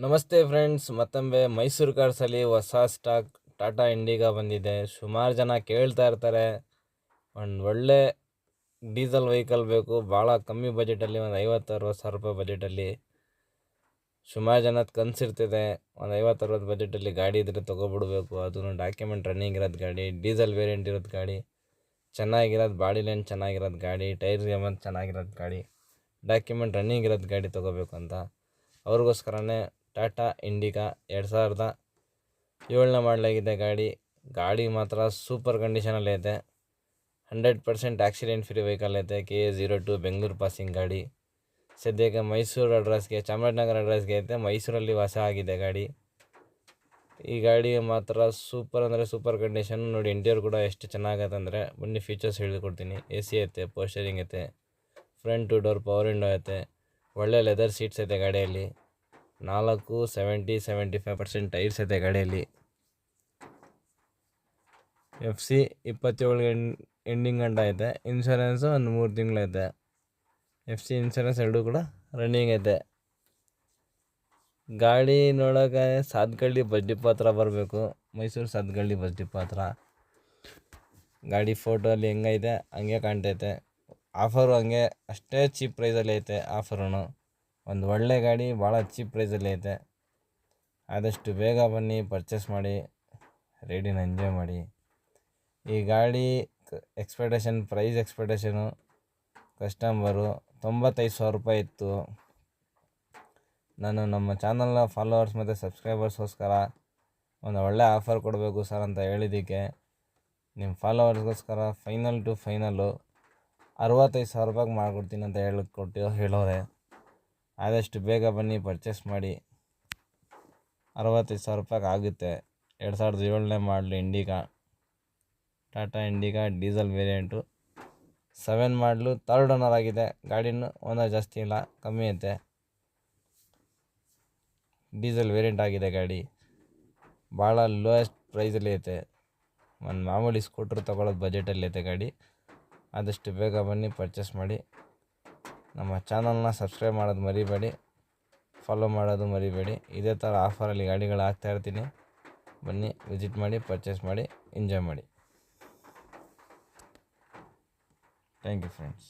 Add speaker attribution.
Speaker 1: ನಮಸ್ತೆ ಫ್ರೆಂಡ್ಸ್, ಮತ್ತೊಮ್ಮೆ ಮೈಸೂರು ಕಾರ್ಸಲ್ಲಿ ಹೊಸ ಸ್ಟಾಕ್ ಟಾಟಾ ಇಂಡಿಗಾ ಬಂದಿದೆ. ಸುಮಾರು ಜನ ಕೇಳ್ತಾ ಇರ್ತಾರೆ, ಒಂದು ಒಳ್ಳೆ ಡೀಸೆಲ್ ವೆಹಿಕಲ್ ಬೇಕು, ಭಾಳ ಕಮ್ಮಿ ಬಜೆಟಲ್ಲಿ, ಒಂದು 50-60 ರೂಪಾಯಿ ಬಜೆಟಲ್ಲಿ. ಸುಮಾರು ಜನದ ಕನಸಿರ್ತಿದೆ, ಒಂದು 50-60 ಬಜೆಟಲ್ಲಿ ಗಾಡಿ ಇದ್ದರೆ ತೊಗೊಬಿಡ್ಬೇಕು. ಅದನ್ನು ಡಾಕ್ಯುಮೆಂಟ್ ರನ್ನಿಂಗ್ ಇರೋದು ಗಾಡಿ, ಡೀಸೆಲ್ ವೇರಿಯಂಟ್ ಇರೋದು ಗಾಡಿ, ಚೆನ್ನಾಗಿರೋದು ಬಾಡಿ ಲೈನ್ ಚೆನ್ನಾಗಿರೋದು ಗಾಡಿ, ಟೈರ್ ಗಮನ್ ಚೆನ್ನಾಗಿರೋದು ಗಾಡಿ, ಡಾಕ್ಯುಮೆಂಟ್ ರನ್ನಿಂಗ್ ಇರೋದು ಗಾಡಿ ತೊಗೋಬೇಕು ಅಂತ ಅವ್ರಿಗೋಸ್ಕರನೇ ಟಾಟಾ ಇಂಡಿಗಾ 2007ನೇ ಮಾಡಲಾಗಿದೆ ಗಾಡಿ ಮಾತ್ರ ಸೂಪರ್ ಕಂಡೀಷನಲ್ಲಿ ಐತೆ. 100% ಆಕ್ಸಿಡೆಂಟ್ ಫ್ರೀ ವೆಹಿಕಲ್ ಐತೆ. KA02 ಬೆಂಗಳೂರು ಪಾಸಿಂಗ್ ಗಾಡಿ. ಸದ್ಯಕ್ಕೆ ಮೈಸೂರು ಅಡ್ರೆಸ್ಗೆ, ಚಾಮರಾಜನಗರ ಅಡ್ರೆಸ್ಗೆ ಐತೆ. ಮೈಸೂರಲ್ಲಿ ವಾಸ ಆಗಿದೆ ಗಾಡಿ. ಈ ಗಾಡಿ ಮಾತ್ರ ಸೂಪರ್ ಅಂದರೆ ಸೂಪರ್ ಕಂಡೀಷನ್. ನೋಡಿ ಇಂಟೀರಿಯರ್ ಕೂಡ ಎಷ್ಟು ಚೆನ್ನಾಗೈತೆ ಅಂದರೆ, ಬನ್ನಿ ಫೀಚರ್ಸ್ ಹೇಳಿಕೊಡ್ತೀನಿ. AC ಐತೆ, ಪೋಸ್ಟರಿಂಗ್ ಐತೆ, ಫ್ರಂಟ್ 2 ಡೋರ್ ಪವರ್ ವಿಂಡೋ ಐತೆ, ಒಳ್ಳೆ ಲೆದರ್ ಸೀಟ್ಸ್ ಐತೆ ಗಾಡಿಯಲ್ಲಿ. 70-75% ಟೈರ್ಸ್ ಐತೆ ಗಾಡಿಯಲ್ಲಿ. FC 27 ಎಂಡಿಂಗ್ ಗಂಟ ಐತೆ. ಇನ್ಶೂರೆನ್ಸು ಒಂದು 3 ತಿಂಗಳೈತೆ. FC ಇನ್ಶೂರೆನ್ಸ್ ಎರಡೂ ಕೂಡ ರನ್ನಿಂಗ್ ಐತೆ. ಗಾಡಿ ನೋಡೋಕೆ ಸಾತ್ಗಳ್ಳಿ ಬಸ್ ಡಿಪೋ ಹತ್ರ ಬರಬೇಕು. ಮೈಸೂರು ಸಾತ್ಗಳ್ಳಿ ಬಸ್ ಡಿಪೋ ಹತ್ರ. ಗಾಡಿ ಫೋಟೋ ಅಲ್ಲಿ ಹೆಂಗೈತೆ ಹಂಗೆ ಕಾಣ್ತೈತೆ. ಆಫರು ಹಂಗೆ ಅಷ್ಟೇ ಚೀಪ್ ಪ್ರೈಸಲ್ಲಿ ಐತೆ. ಆಫರೂ ಒಂದು ಒಳ್ಳೆ ಗಾಡಿ, ಭಾಳ ಚೀಪ್ ಪ್ರೈಸಲ್ಲಿ ಐತೆ. ಆದಷ್ಟು ಬೇಗ ಬನ್ನಿ, ಪರ್ಚೇಸ್ ಮಾಡಿ, ರೇಡಿನ ಎಂಜಾಯ್ ಮಾಡಿ. ಈ ಗಾಡಿ ಪ್ರೈಸ್ ಎಕ್ಸ್ಪೆಕ್ಟೇಷನು ಕಸ್ಟಮರು 95,000 ರೂಪಾಯಿ ಇತ್ತು. ನಾನು ನಮ್ಮ ಚಾನಲ್ನ ಫಾಲೋವರ್ಸ್ ಮತ್ತು ಸಬ್ಸ್ಕ್ರೈಬರ್ಸ್ಗೋಸ್ಕರ ಒಂದು ಒಳ್ಳೆ ಆಫರ್ ಕೊಡಬೇಕು ಸರ್ ಅಂತ ಹೇಳಿದ್ದಕ್ಕೆ, ನಿಮ್ಮ ಫಾಲೋವರ್ಸ್ಗೋಸ್ಕರ ಫೈನಲ್ಲು 65,000 ರೂಪಾಯಿಗೆ ಮಾಡಿಕೊಡ್ತೀನಿ ಅಂತ ಹೇಳೋರೆ. ಆದಷ್ಟು ಬೇಗ ಬನ್ನಿ, ಪರ್ಚೇಸ್ ಮಾಡಿ. 65,000 ರೂಪಾಯಿಗೆ ಆಗುತ್ತೆ. 2007ನೇ ಮಾಡಲು ಇಂಡಿಗಾ, ಟಾಟಾ ಇಂಡಿಗಾ ಡೀಸೆಲ್ ವೇರಿಯಂಟು, 7 ಮಾಡಲು 3rd ಓನರ್ ಆಗಿದೆ. ಗಾಡಿನೂ ಓನರ್ ಜಾಸ್ತಿ ಇಲ್ಲ, ಕಮ್ಮಿ ಐತೆ. ಡೀಸೆಲ್ ವೇರಿಯಂಟ್ ಆಗಿದೆ ಗಾಡಿ. ಭಾಳ ಲೋಯೆಸ್ಟ್ ಪ್ರೈಸಲ್ಲಿ ಐತೆ. ಒಂದು ಮಾಮೂಲಿ ಸ್ಕೂಟ್ರ್ ತೊಗೊಳೋದು ಬಜೆಟಲ್ಲಿ ಐತೆ ಗಾಡಿ. ಆದಷ್ಟು ಬೇಗ ಬನ್ನಿ, ಪರ್ಚೇಸ್ ಮಾಡಿ. ನಮ್ಮ ಚಾನಲ್ನ ಸಬ್ಸ್ಕ್ರೈಬ್ ಮಾಡೋದು ಮರಿಬೇಡಿ, ಫಾಲೋ ಮಾಡೋದು ಮರಿಬೇಡಿ. ಇದೇ ಥರ ಆಫರಲ್ಲಿ ಗಾಡಿಗಳು ಹಾಕ್ತಾಯಿರ್ತೀನಿ. ಬನ್ನಿ, ವಿಸಿಟ್ ಮಾಡಿ, ಪರ್ಚೇಸ್ ಮಾಡಿ, ಎಂಜಾಯ್ ಮಾಡಿ. Thank you friends.